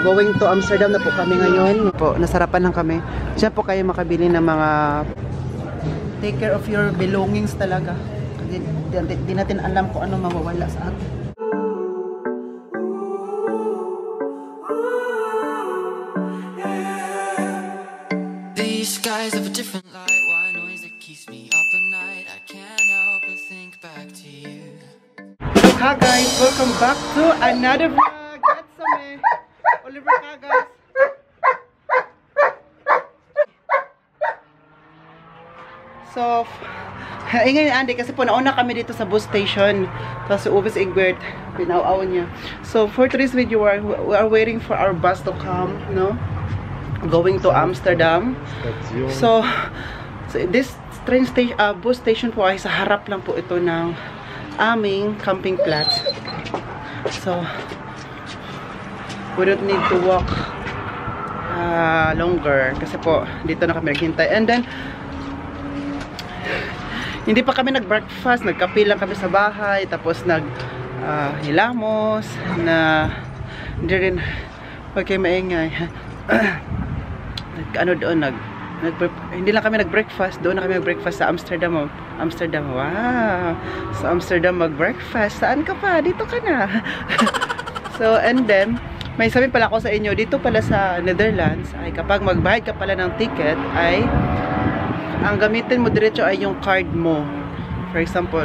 going to Amsterdam na po kami ngayon. Po, nasarapan lang kami. Diyan po kayo makabili ng mga take care of your belongings talaga. Kasi di natin alam kung ano mawawala sa atin. These skies have a different light. Why noise that keeps me up at night? I can't help but think back to you. Hi guys, welcome back to another vlog. That's me, Oliver ka guys. So, ingay ni Andy kasi po nauna kami dito sa bus station. Tapos si Ubis Egbert, pinaw-aw niya. So, for today's video, we are waiting for our bus to come, no? Going to Amsterdam. So this train station, bus station po ay sa harap lang po ito ng aming camping plot. So we don't need to walk longer kasi po dito na kami naghintay. And then hindi pa kami nag-breakfast, nagkape lang kami sa bahay, tapos hilamos na hindi rin okay maingay. Hindi lang kami nag-breakfast, doon na kami nag-breakfast sa Amsterdam. Wow, sa Amsterdam mag-breakfast. Saan ka pa? Dito ka na. So, and then may sabi pala ako sa inyo, dito pala sa Netherlands ay kapag magbayad ka pala ng ticket ay ang gamitin mo diretso ay yung card mo. For example,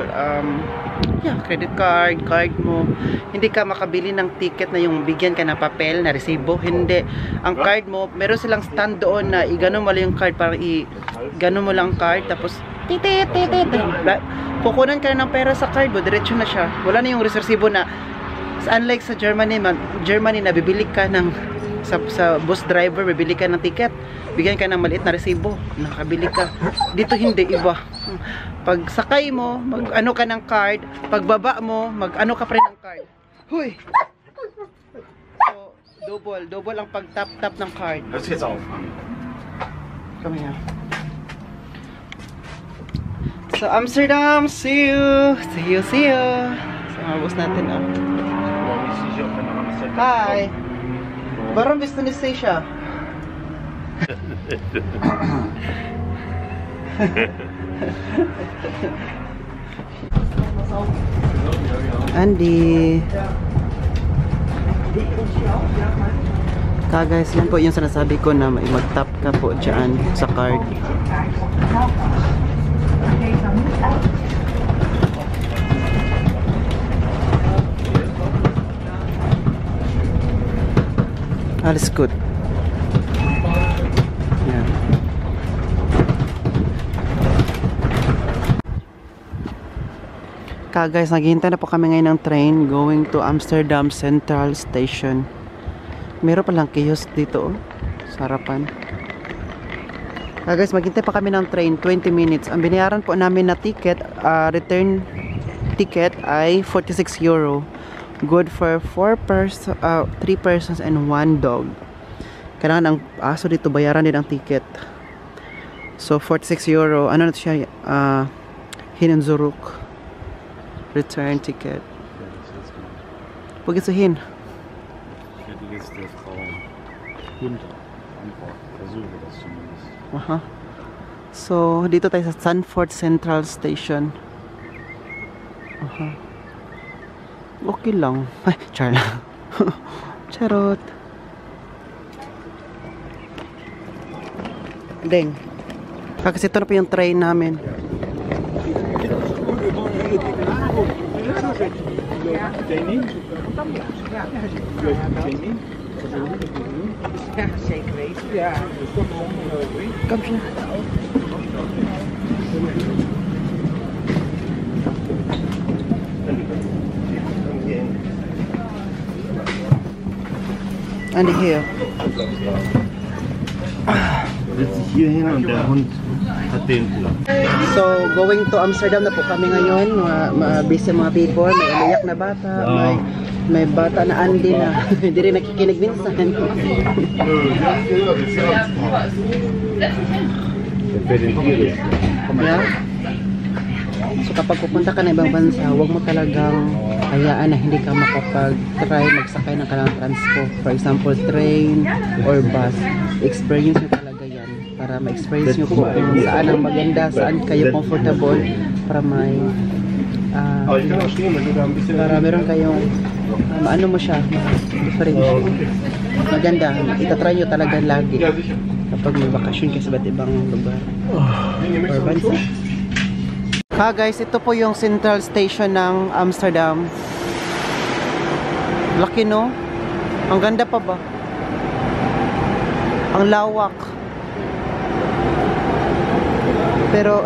credit card mo. Hindi ka makabili ng ticket na yung bigyan ka ng papel na resibo. Hindi. Ang card mo, meron silang stand doon na i-gano mo lang yung card, parang i-gano mo lang card, tapos titit. Kukunan ka na ng pera sa card mo, diretso na siya. Wala na yung resibo na, unlike sa Germany na bibili ka ng sa bus driver, bibili ka ng ticket, bigyan ka ng maliit na resibo, nakabili ka. Dito hindi, iba. Pag sakay mo, mag-ano ka ng card, pagbaba mo, mag-ano ka pa rin ng card. Huy! So, double ang pag-tap ng card. Let's get off. Come here. So, Amsterdam, see you! See you! So, mabos natin, oh. Hi! Warum bist du nicht sicher? Andy. Guys, yan po yung sinasabi ko na mag-tap ka po dyan sa card. Alles gut. Yeah. Guys, naghihintay na po kami ngayon ng train going to Amsterdam Central Station. Meron palang kiosk dito, sa harapan. Guys, maghintay pa kami ng train, 20 minutes. Ang binayaran po namin na ticket, return ticket ay 46 euro. Good for 3 persons and 1 dog. Kailangan ang aso dito bayaran din ang ticket. So 46 euro. Ano na siya? Hinenzuruk. Return ticket. Wo geht's du hin? Aha. So dito tayo sa Zandvoort Central Station. Aha. Okay lang. Ay, char lang. Charot. Deng. Kasi ito na po yung train namin. Ja, zeker weten. Ja. Kom siya. Andy, hier. Setzt sich hier hin und der Hund hat den Platz. So, going to Amsterdam na po kami ngayon. Busy mga people. May umiyak na bata. May bata na Andy na hindi rin nakikinig minsan. Der fährt in Tiere. Ja? So kapag pupunta ka na ibang bansa, huwag mo talagang hayaan na hindi ka makapag-try magsakay ng kalang transpo. For example, train or bus. Experience nyo talaga yan. Para ma-experience nyo kung saan ang maganda, saan kayo comfortable. Para may para meron kayong ano mo siya, different. Maganda. Itatry nyo talaga lagi kapag may bakasyon kayo sa iba't ibang lugar or bansa. Ha guys, ito po yung central station ng Amsterdam. Laki no? Ang ganda pa ba? Ang lawak. Pero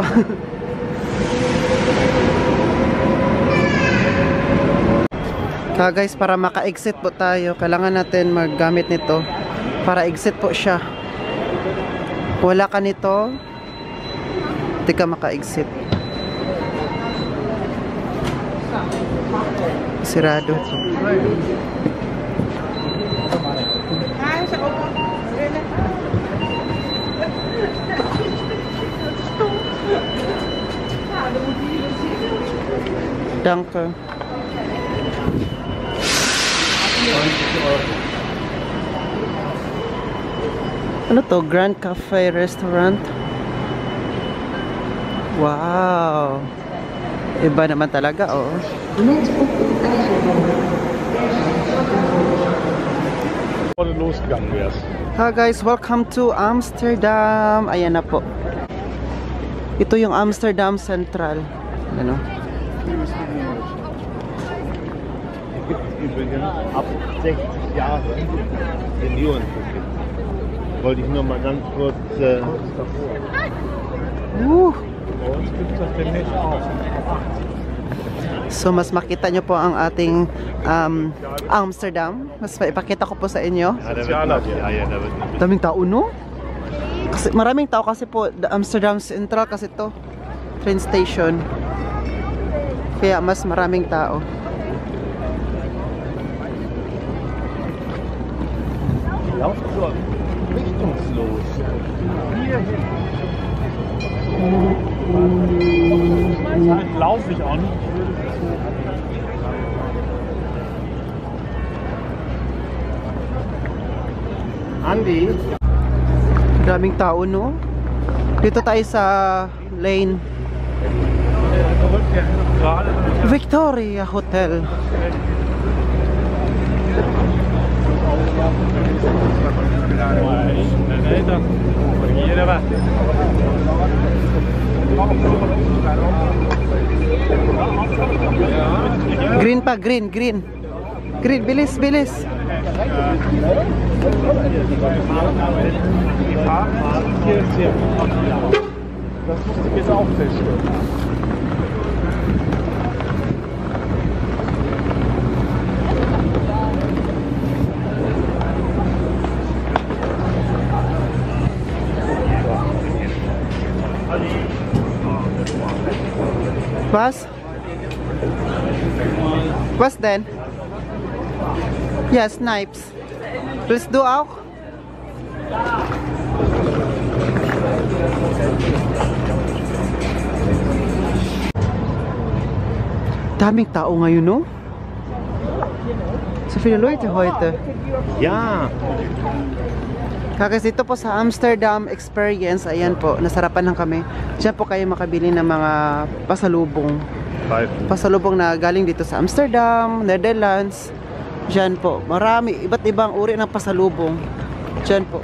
kaya guys, para maka-exit po tayo, kailangan natin maggamit nito para exit po siya. Kung wala ka nito, hindi ka maka-exit. Sirado. Danke. Ano to? Grand Cafe Restaurant. Wow. Iba naman talaga, oh. Hi guys, welcome to Amsterdam. Ayan na po. Ito yung Amsterdam Central. Ano? Ab 60 Jahre Senioren-Ticket. Wollte ich nur mal ganz kurz. So mas makita nyo po ang ating Amsterdam. Mas ipakita ko po sa inyo. Daming tao, no? Kasi maraming tao kasi po Amsterdam Central kasi to train station. Kaya mas maraming tao. Lauft so richtungslos. Laufe ich an. Andy. Daming tao, no? Dito tayo sa lane Victoria Hotel. Green pa, green. Green, bilis. Das musste ich jetzt auch feststellen. Was denn? Ja, Snipes. Willst du auch? Daming tao ngayon, no? So viele Leute heute. Ja. Kasi dito po sa Amsterdam Experience, ayan po, nasarapan lang kami. Diyan po kayo makabili ng mga pasalubong. Pasalubong na galing dito sa Amsterdam, Netherlands. Diyan po, marami, iba't ibang uri ng pasalubong. Diyan po,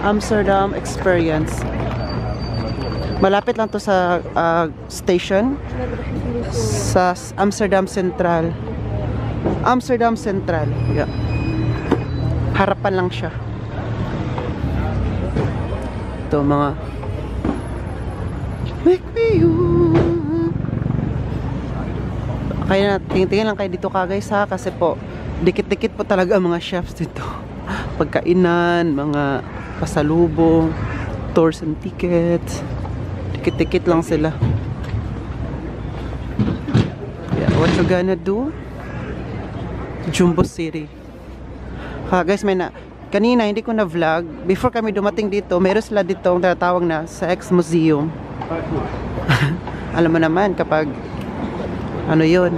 Amsterdam Experience. Malapit lang to sa station sa Amsterdam Central. Amsterdam Central, yeah. Harapan lang siya. Ito mga make me you. Kaya tingin lang kayo dito guys ha, kasi po dikit-dikit po talaga ang mga chefs dito. Pagkainan, mga pasalubong, tours and tickets. Dikit-dikit lang sila. Yeah, what you gonna do? Jumbo City. Ha guys, kanina hindi ko na vlog. Before kami dumating dito, meron sila dito ang tinatawag na Sex Museum. Alam mo naman kapag ano yun,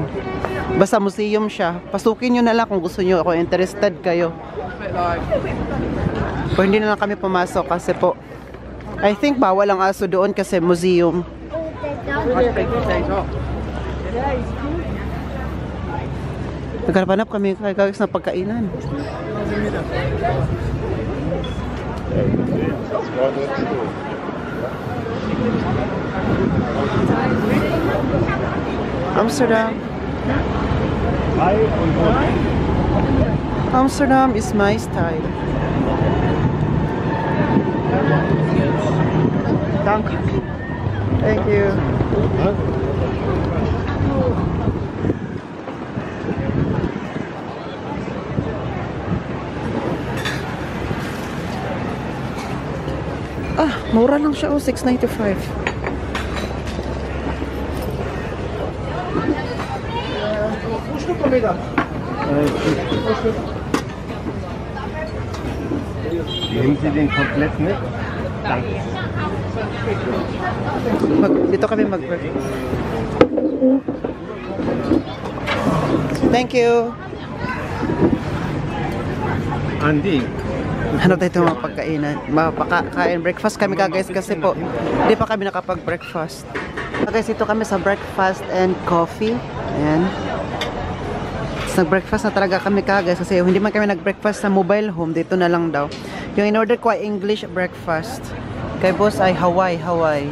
basta museum siya, pasukin nyo na lang kung gusto nyo, kung interested kayo. O hindi na lang kami pumasok kasi po I think bawal ang aso doon kasi museum. Nagkarapanap kami guys na pagkainan. Amsterdam. Amsterdam is my style. Thank you. Ah, mura lang siya, oh, $6.95. Nehmen Sie den komplett mit? Danke. Dito kami mag-work. Thank you. Andy. Ano tayo mga pagkainan? Mapakain. Breakfast kami guys kasi po hindi pa kami nakapag-breakfast. Guys, ito kami sa breakfast and coffee. Ayan. Nag-breakfast na talaga kami guys kasi hindi man kami nag-breakfast sa mobile home. Dito na lang daw. Yung in-order ko ay English breakfast. Kay boss ay Hawaii.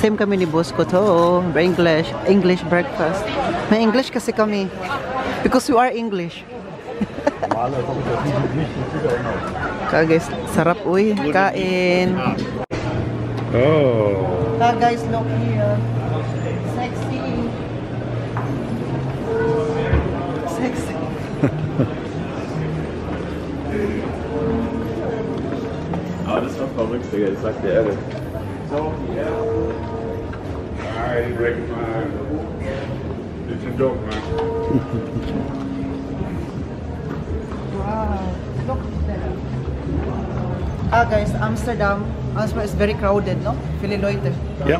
Same kami ni boss ko to. English breakfast. May English kasi kami. Because you are English. Kaya guys, sarap uy. Kain. Oh. Kaya guys, look here. Sexy. Sexy. Ah, das war verrückt, Digga, ich sag dir ehrlich. So, ja. Alright, break mal. Bisschen doof, man. Wow. Look at that. Guys, Amsterdam is very crowded, no? Viele Leute. Ja.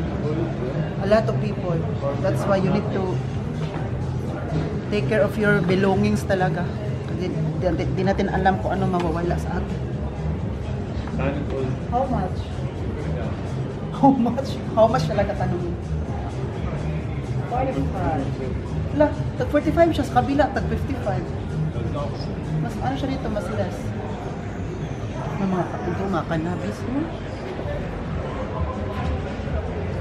A lot of people. That's why you need to take care of your belongings talaga. Kasi di natin alam kung ano mawawala sa atin. How much? How much? How much talaga tanongin? 45. Wala, tag 45 siya sa kabila, tag 55. Mas ano siya dito, mas less. Mga cannabis mo.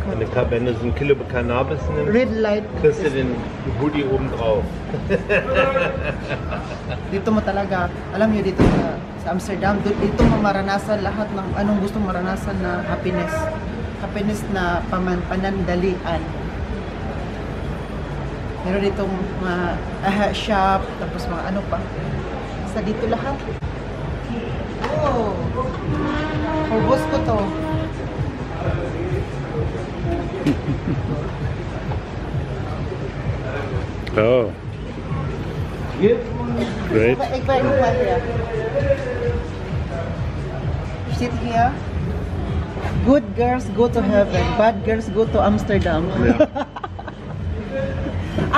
Wenn du so ein Kilo Cannabis nimmst, Red light. kriegst du den Hoodie oben drauf. Dito mo talaga, alam niyo dito sa Amsterdam, dito mo maranasan lahat ng anong gusto maranasan na happiness. Happiness na panandalian. Meron ditong mga shop, tapos mga ano pa. Sa dito lahat. Oh! For boss ko to. Oh. Great. Sit here. Good girls go to heaven, bad girls go to Amsterdam. Yeah.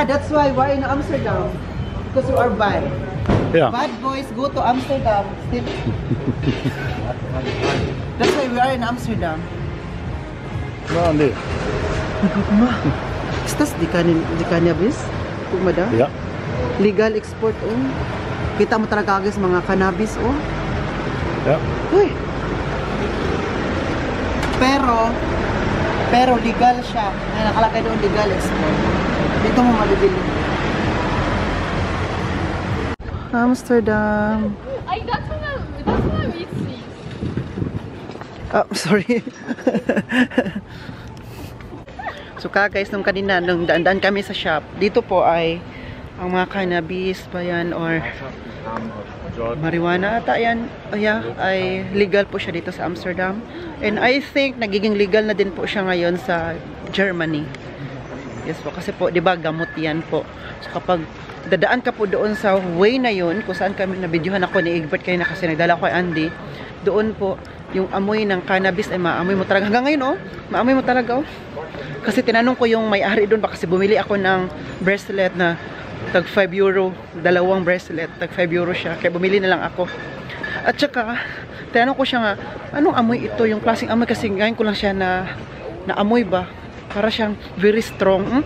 That's why we're in Amsterdam. Because you are bad. Ja. Bad boys go to Amsterdam. That's why we are in Amsterdam. Ja, nee. Estas di cannabis? Kumada? Ja. Legal export oh. Kita mo talaga guys mga cannabis oh. Ja. Uy. Pero legal siya. Ay, nakalagay doon legal export. Dito mo mabibili. Amsterdam. Ay, that's what I'm eating. Oh, sorry. So guys, nung kanina, nung daan kami sa shop, dito po ay ang mga cannabis pa yan or marijuana ata yan. Oh, yeah, ay legal po siya dito sa Amsterdam. And I think nagiging legal na din po siya ngayon sa Germany. Yes po, kasi po, di ba, gamot yan po. So kapag dadaan ka po doon sa way na yun, kung saan kami nabidyohan ako ni Egbert kanina kasi nagdala ko kay Andy, doon po, yung amoy ng cannabis ay maamoy mo talaga. Hanggang ngayon, oh, maamoy mo talaga, oh. Kasi tinanong ko yung may-ari doon, kasi bumili ako ng bracelet na tag 5 euro, dalawang bracelet, tag 5 euro siya. Kaya bumili na lang ako. At saka, tinanong ko siya nga, anong amoy ito? Yung klaseng amoy, kasi ngayon ko lang siya na amoy ba? Para siyang very strong.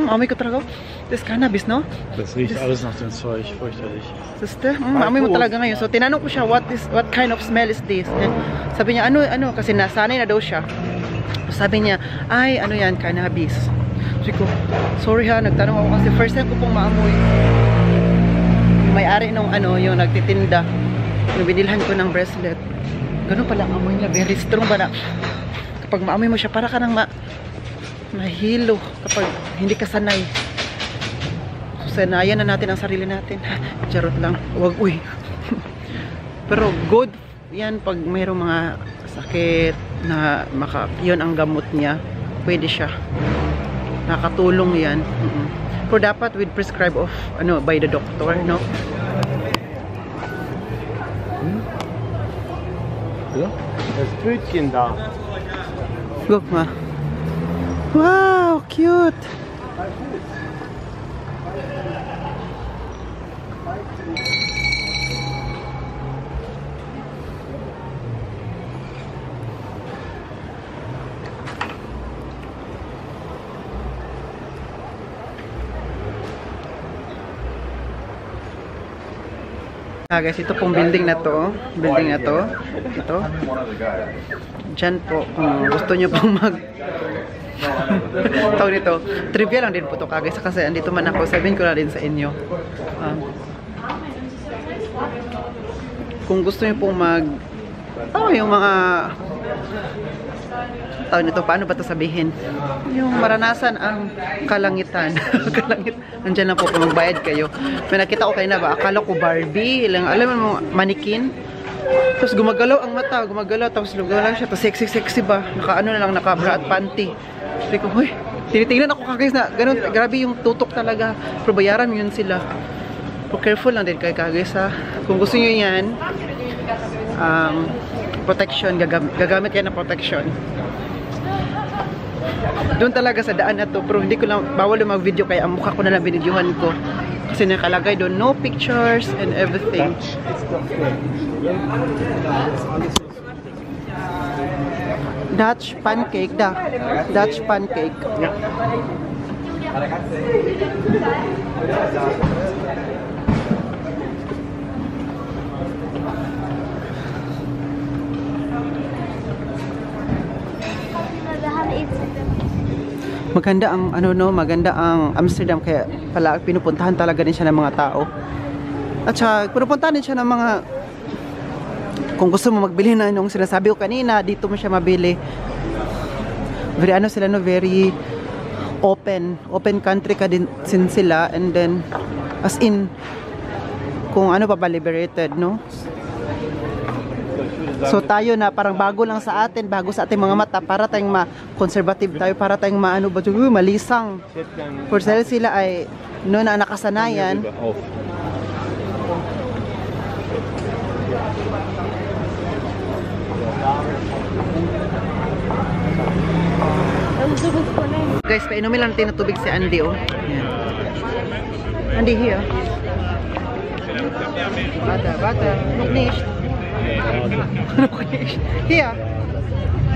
Amoy ko talaga. Das ist Cannabis, no? Das riecht alles nach dem Zeug, fürchterlich. Sister, amoy mo talaga ngayon. So, tinanong ko siya, what kind of smell is this? And sabi niya, ano, kasi nasanay na daw siya. Sabi niya, ay, ano yan, cannabis. Sabi ko, sorry ha, nagtanong ako kasi first time ko pong maamoy. Yung may-ari nung yung nagtitinda, yung binilhan ko ng bracelet. Ganun pala ang amoy niya, very strong ba na. Kapag maamoy mo siya, para ka nang mahilo kapag hindi ka sanay. So, sanayan na natin ang sarili natin. Charot lang, wag uy. Pero good yan pag mayroong mga sakit na yun ang gamot niya, pwede siya, nakatulong yan. Pero dapat with prescribe of by the doctor, no? Ja, das Pfötchen da. Look ma. Wow, cute. Guys, ito pong building na to. Ito. Diyan po, kung gusto nyo pong tawag nito, trivia lang din po to guys, kasi andito man ako, sabihin ko na din sa inyo. Kung gusto nyo pong yung mga tawag nito, paano ba ito sabihin? Yung maranasan ang kalangitan. Nandiyan lang po kung magbayad kayo. May nakita ko kayo na ba? Akala ko Barbie. Alam mo, manikin. Tapos gumagalaw ang mata. Tapos gumagalaw siya. Tapos sexy ba? Naka-bra at panty. Sabi ko, huy, tinitingnan ako kagayos na ganun. Grabe yung tutok talaga. Pero bayaran yun sila. Pero careful lang din kayo kagayos ha. Kung gusto nyo yan, protection. Gagamit yan na protection. Doon talaga sa daan na to, pero hindi ko lang, bawal yung mag-video kaya ang mukha ko na lang binidyohan ko. Kasi nakalagay doon, no pictures and everything. Dutch pancake, Dutch pancake. Maganda ang Amsterdam, kaya pala pinupuntahan talaga din siya ng mga tao. At saka pinupuntahan din siya ng mga, kung gusto mo magbili na yung sinasabi ko kanina, dito mo siya mabili. Very very open country ka din sila, and then as in kung pa ba, liberated, no? So tayo na parang bago sa ating mga mata, para tayong ma-conservative tayo, para tayong malisang. For sila ay na nakasanayan. Guys, painumin lang natin na tubig si Andy, oh. Yeah. Andy, here. Bata. Look niche. Here.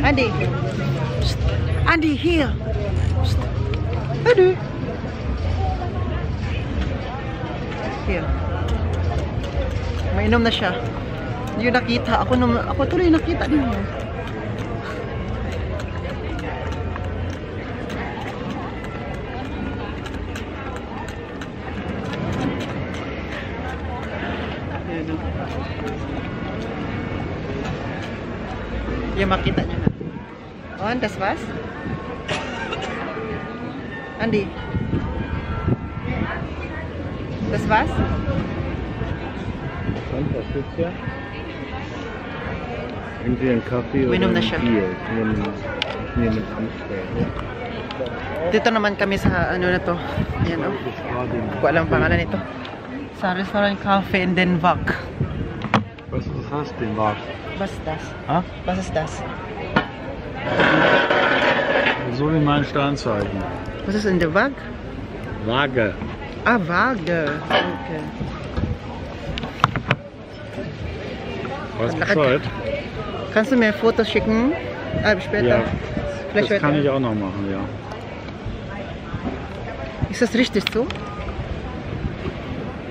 Andy. Andy, here. Andy. Here. Mainom na siya. Yung nakita. Ako tuloy nakita din mo. Yung makita niya na. On, das was? Andy. Das was? Was gibt's hier? Irgendwie ein Kaffee oder Minom na ein siya. Bier. Ich nehme Amsterdam. Dito naman kami sa na to. Ayan, oh. Hindi ko alam pangalan nito. Sa restaurant Cafe in Den Haag. Was ist das denn, Marc? Was ist das? Ha? Was ist das? So wie mein Sternzeichen. Was ist in der Waage? Waage. Ah, Waage. Okay. Weißt du Bescheid? Kannst du mir ein Foto schicken? Später? Ja, Vielleicht das kann später. ich auch noch machen, ja. Ist das richtig so?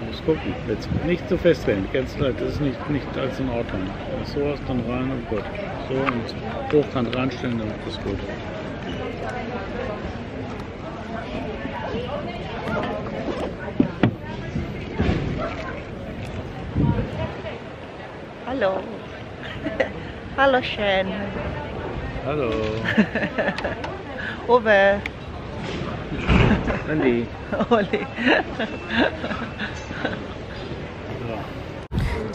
Muss gucken. Jetzt nicht zu festlegen. Ganz leid, das ist nicht als in Ordnung. Wenn du so hast, dann rein und gut. So und hochkant reinstellen, dann ist das gut. Hallo. Hallo, Shen. Hallo. Uwe. Andy. Oli.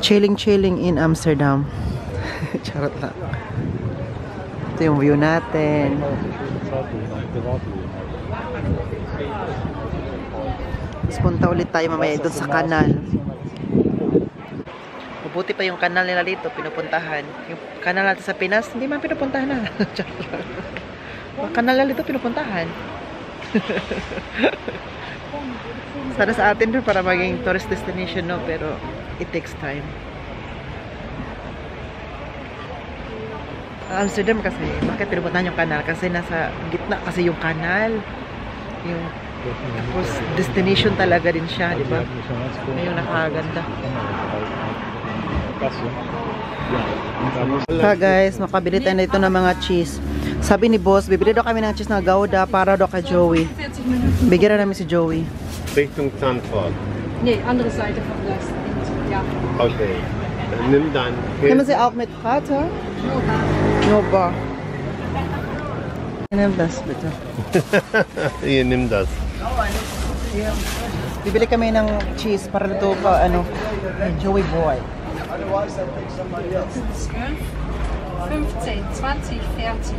Chilling in Amsterdam. Charot lang. Ito yung view natin. Tapos punta ulit tayo mamaya doon sa kanal. Mabuti pa yung kanal nila dito, pinupuntahan. Yung kanal natin sa Pinas, hindi man pinupuntahan na. Yung kanal nila dito, pinupuntahan. Sana sa atin rin para maging tourist destination, no? Pero it takes time. Amsterdam kasi, bakit pinupuntahan yung kanal? Kasi nasa gitna kasi yung kanal. Yung tapos destination talaga din siya, di ba? Yung nakaganda. Ha guys, makabili tayo dito ng mga cheese. Sabi ni boss, bibili daw kami ng cheese na Gouda para daw kay Joey. Bigyan na namin si Joey. Richtung Zandvoort. Nee, andere Seite von das. Ja. Okay. Nimm dann. Nehmen Sie auch mit Karte? No bar. Nimm das bitte. Hier, nimm das. Bibili kami ng cheese para dito pa ano, kay Joey boy. 12, 15, 20, 40,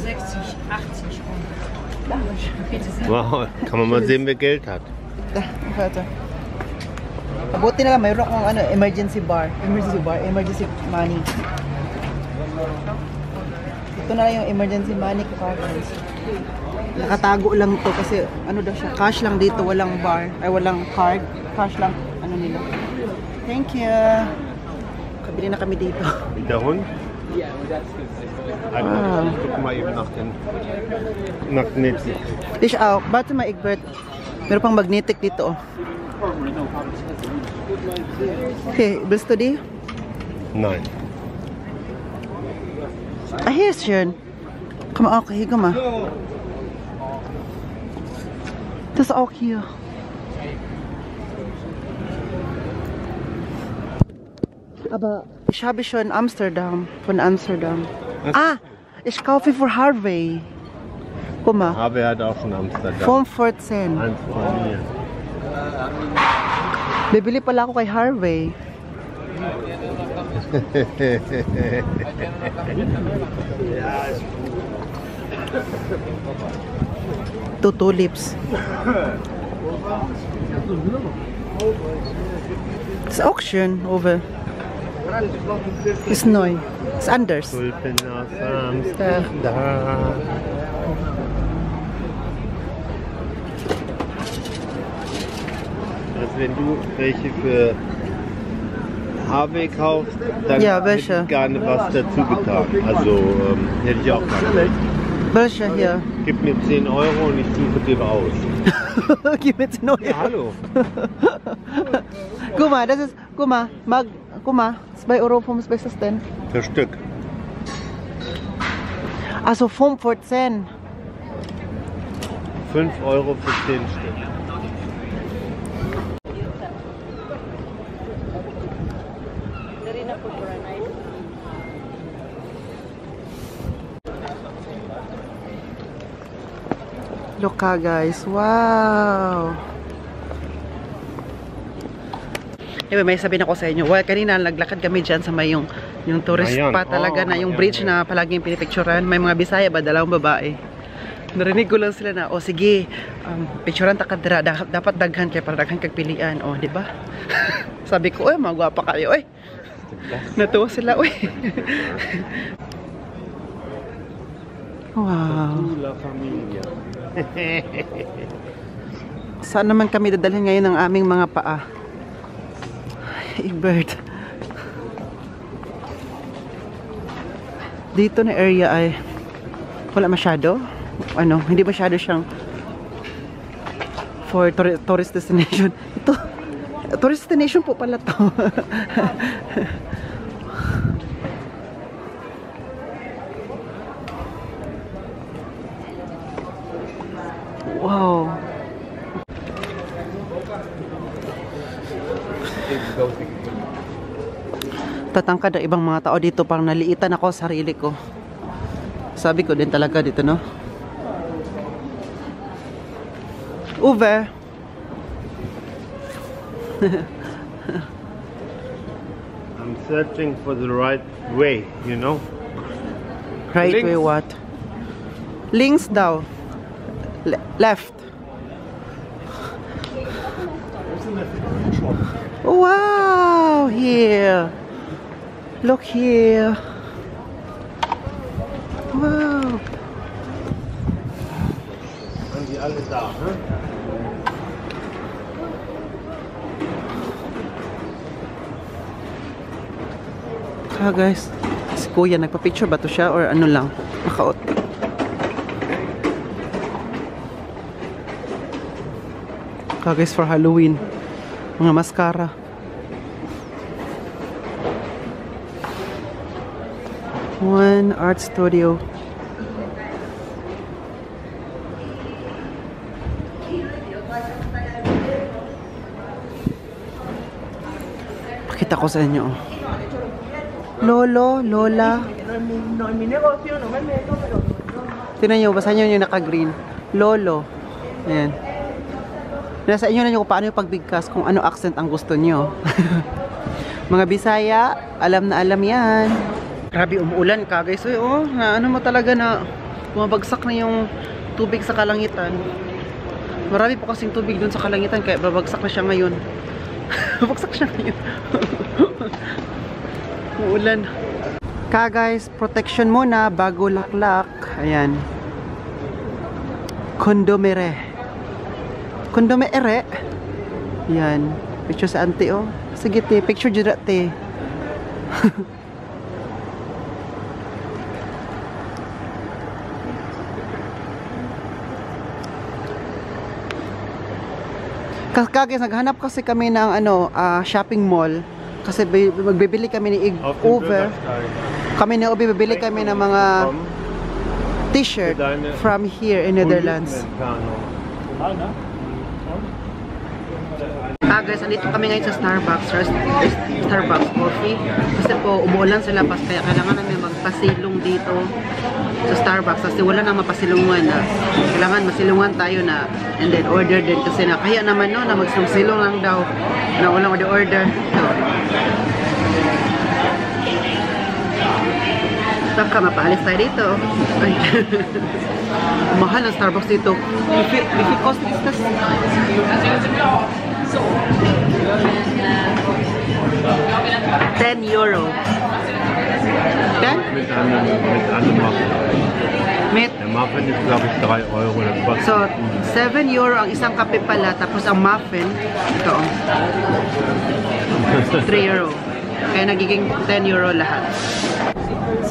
60, 80 Bitte sehr. Wow, kann man mal sehen, wer Geld hat. Karte. Mabuti na lang, mayroon akong ano, emergency emergency money. Ito na lang yung emergency money ko guys. Nakatago lang to kasi ano daw siya, cash lang dito, walang bar, ay walang card, cash lang ano nila. Thank you. Kabili na kami dito. Der Hund? Ah. Guck mal eben nach den Magnetik. Dish out. Warte mal, Egbert. Meron pang magnetic dito. Oh. Okay, willst du die? Nein. Ah, hier ist schön. Komm mal, okay, guck mal. Das ist auch hier. Aber ich habe schon Amsterdam, von Amsterdam. Ah, ich kaufe für Harvey. Guck mal, Harvey hat auch schon Amsterdam. 5,14. Eins von mir. Bibili pala ako kay Harvey. Two tulips. Das ist auch schön, Uwe. Ist neu. Ist anders. Tulpen aus Amsterdam. Also wenn du welche für Harvey kaufst, dann Ja, hätte welche? ich gerne was dazu getan. Also hätte ich auch gerne. Welche hier? Gib mir 10 Euro und ich suche dir aus. Gib mir 10 Euro. Ja, hallo. Guck mal, das ist, guck mal, guck mal, 2 Euro, was ist das denn? Per Stück. Also 5,14. 5 Euro für 10 Stück. Look guys, wow! Anyway, may sabihin ako sa inyo. Well, kanina naglakad kami dyan sa may yung tourist Ayan. spot talaga Oh, na yung ayan, bridge ayan. na palaging pinipicturean. May mga Bisaya ba? Dalawang babae. Narinig ko lang sila na, oh sige, picturean ta kadra, dapat daghan kay para daghan kag pilian, oh, di ba? Sabi ko, oy, magwapa kayo, oy. Natuwa sila, oy. Wow. La familia. Saan naman kami dadalhin ngayon ng aming mga paa? Hey, bird. Dito na area ay wala masyado. Ano, hindi masyado siyang for tourist destination. Ito, tourist destination po pala to. Wow. Tatangkad ang ibang mga tao dito, parang naliitan ako sa sarili ko. Sabi ko din talaga dito, no? Uwe. I'm searching for the right way, you know? Right Links. way what? Links daw. Left. Wow, here. Look here. Wow. Sind die alle da, ne? Guys, si Kuya nagpa-picture ba to siya or ano lang? Nakaot. Guys, for Halloween. Mga mascara. One art studio. Pakita ko sa inyo. Lolo, Lola. Tingnan nyo, basahin nyo yung naka-green. Lolo. Ayan. Nasa inyo na nyo kung paano yung pagbigkas, kung ano accent ang gusto nyo. Mga Bisaya, alam na alam yan. Grabe, umuulan ka guys. Uy, oh, na ano mo talaga na bumabagsak na yung tubig sa kalangitan. Marami po kasing tubig dun sa kalangitan, kaya babagsak na siya ngayon. Babagsak siya ngayon. Umuulan. Ka guys, protection muna bago laklak. Ayan. Kondomere. Kondomere. Yan. Picture sa auntie, oh. Sige, te. Picture dyan, te. Guys, naghanap kasi kami ng ano, shopping mall. Kasi magbibili kami ni Uwe. Kami ni Uwe, bibili kami ng mga t-shirt from here in Netherlands. Guys, andito kami ngayon sa Starbucks. Starbucks coffee. Kasi po, umuulan sila pas, kaya kailangan namin magpasilong dito sa Starbucks. Kasi wala nang mapasilungan na. Kailangan masilungan tayo na and then order din. Kasi na, kaya naman no, na magsilong lang daw na walang order. So, baka mapaalis tayo dito. Ay. Mahal ang Starbucks dito. If it cost is this? 10 euro. 10? Mit einem Muffin. Mit? Der Muffin ist, glaube ich, 3 Euro. Das kostet So, 7 euro ang isang kape pala. Tapos ang muffin, ito. 3 euro. Kaya nagiging 10 euro lahat.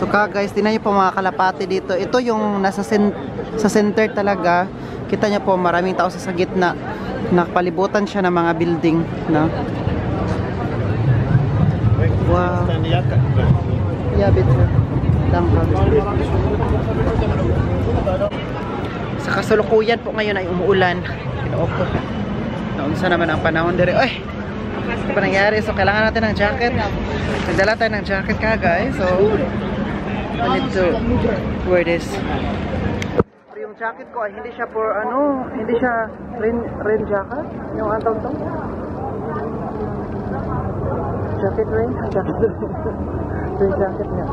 So guys, tingnan niyo po mga kalapati dito. Ito yung nasa sa center talaga. Kita niyo po maraming tao sa gitna. Nakapalibutan siya ng mga building, no? Wow. Yeah, bitte. Danke. Sa kasalukuyan po ngayon ay umuulan. Ginoo ko. Naunsa naman ang panahon dire. Ay. Ano pa nangyari? So kailangan natin ng jacket. Nagdala tayo ng jacket ka, guys. So I need to wear this. Yung jacket ko ay hindi siya for ano, hindi siya rain jacket. Yung anong to? Jacket rain? Jacket rain jacket niya.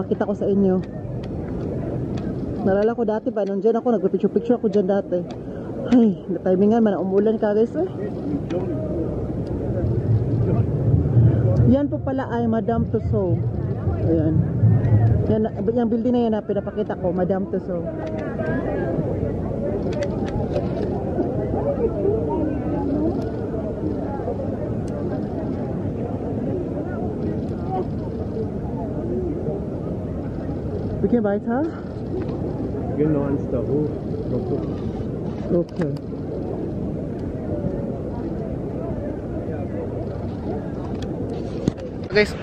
ipakita ko sa inyo. Nalala ko dati ba, nandiyan ako, nagpipicture-picture ako dyan dati. Ay, na-timingan man, umulan ka guys eh. Yan po pala ay Madame Tussauds. Ayan. Yan, yung building na yan na pinapakita ko, Madame Tussauds. We can buy it, Genau ans der Hof. Okay. Guys,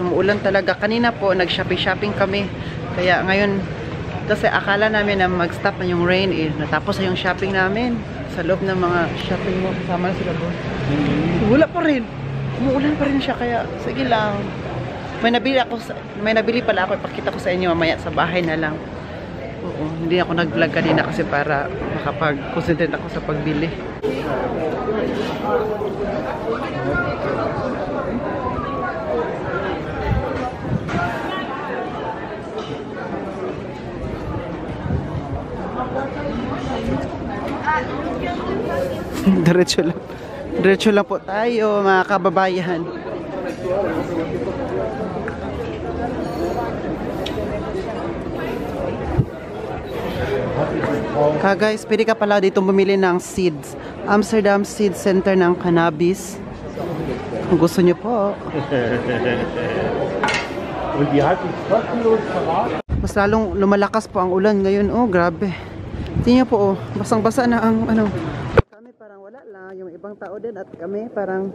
umuulan talaga. Kanina po, nag-shopping kami. Kaya ngayon, kasi akala namin na mag-stop na yung rain eh. Natapos na yung shopping namin. Sa loob ng mga shopping mo, kasama na sila po. Wala pa rin. Umuulan pa rin siya, kaya sige lang. May nabili pala ako, ipakita ko sa inyo mamaya sa bahay na lang. Oo, hindi ako nag-vlog kanina kasi para makapag-concentrate ako sa pagbili. Diretso lang po tayo mga kababayan. Guys, pwede ka pala dito bumili ng seeds. Amsterdam Seed Center ng cannabis. Kung gusto niyo po. Mas lalong lumalakas po ang ulan ngayon. Oh, grabe. Tingnan po, oh, basang-basa na ang ano. Kami parang wala lang, yung ibang tao din at kami parang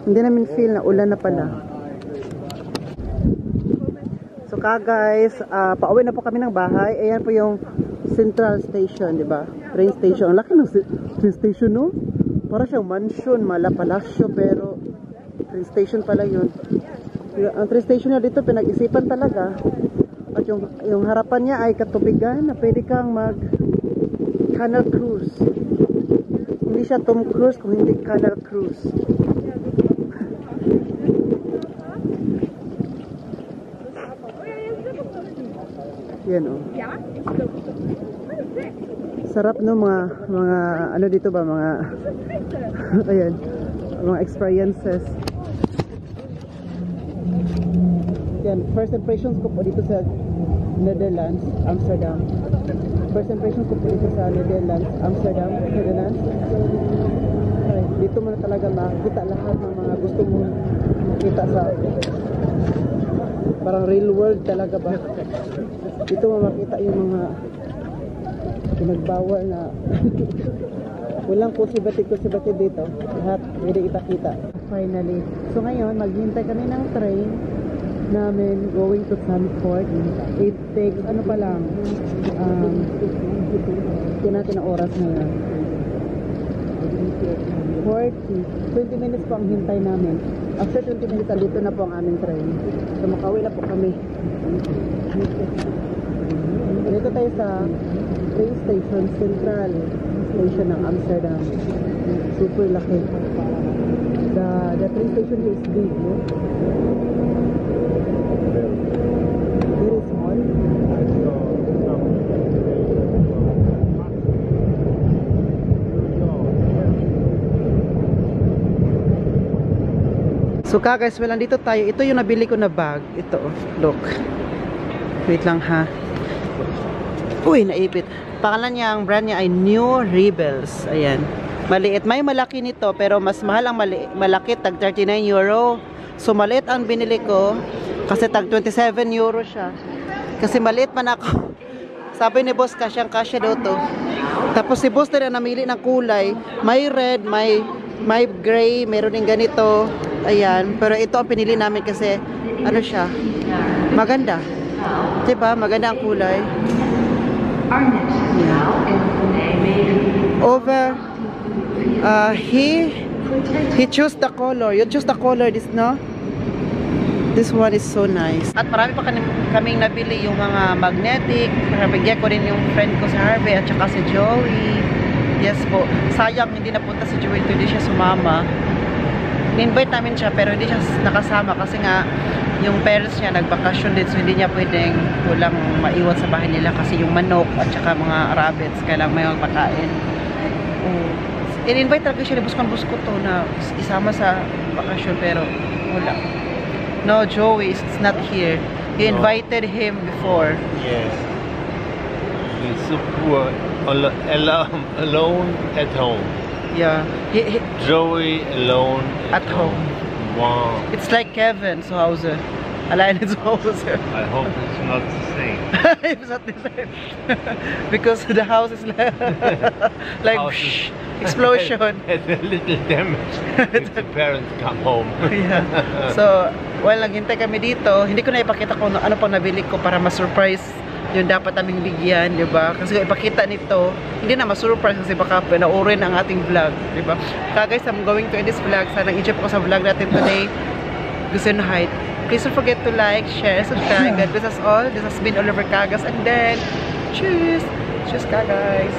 hindi namin feel na ulan na pala. So guys, pauwi na po kami ng bahay. Ayan po yung Central Station, di ba? Train station. Ang laki ng train station, no? Para siyang mansion, palasyo, pero train station pala yun. Ang train station na dito, pinag-isipan talaga. At yung harapan niya ay katubigan na pwede kang mag-canal cruise. Hindi siya Tom Cruise kung hindi canal cruise. Yan o. Sarap no mga ano dito ba mga ayan, mga experiences. Yan, first impressions ko po dito sa Netherlands, Amsterdam. First impressions ko po dito sa Netherlands, Amsterdam, Netherlands. Ay, dito mo na talaga makikita lahat ng mga gusto mo makita sa parang real world talaga ba. Dito mo makita yung mga pinagbawal na walang kusibati dito. Lahat pwede ipakita. Finally. So ngayon, maghintay kami ng train namin going to Frankfurt. It takes, ano pa lang, natin ang oras na yan. 20 minutes po ang hintay namin. After 20 minutes, dito na po ang aming train. So makauwi na po kami. Dito tayo sa train station, Central Station ng Amsterdam. Super laki. The train station here is big, no? Very small. So guys, well, nandito tayo. Ito yung nabili ko na bag. Ito, look. Wait lang ha. Uy, naipit. Pangalan niya, ang brand niya ay New Rebels. Ayan. Maliit. May malaki nito, pero mas mahal ang malaki. Tag 39 euro. So maliit ang binili ko. Kasi tag 27 euro siya. Kasi maliit man ako. Sabi ni boss, kasyang-kasya daw to. Tapos si boss na namili ng kulay. May red, may gray, meron din ganito. Ayan. Pero ito ang pinili namin kasi, ano siya? Maganda. Diba? Maganda ang kulay. Over he chose the color. You choose the color, this, no? This one is so nice. At marami pa kaming nabili yung mga magnetic. Bigyan ko rin yung friend ko si Harvey at saka si Joey. Yes po. Sayang hindi napunta si Joey, hindi siya sumama. in-invite namin siya pero hindi siya nakasama kasi nga yung parents niya nagbakasyon din so hindi niya pwedeng walang maiwan sa bahay nila kasi yung manok at saka mga rabbits kailangan may magpakain. In-invite talaga siya ni Buskan-Busko to na isama sa bakasyon pero wala. No, Joey is not here. You invited him before. Yes. He's so poor, alone at home. Yeah. Joey alone At home. Wow. It's like Kevin zu Hause. Alleine zu Hause. I hope it's not the same. It's not the same. Because the house is like House is- explosion. It's a little damage if the parents come home. Yeah. So, while naghintay kami dito, hindi ko na ipakita kung ano pang nabili ko para ma-surprise yung dapat aming bigyan, di ba? Kasi kung ipakita nito, hindi na ma-surprise kasi baka panaurin ang ating vlog, di ba? Kaya guys, I'm going to end this vlog. Sana enjoy po ko sa vlog natin today. Gusin Height. Please don't forget to like, share, subscribe. God bless us all. This has been Oliver Kagas and then, cheers! Cheers ka guys!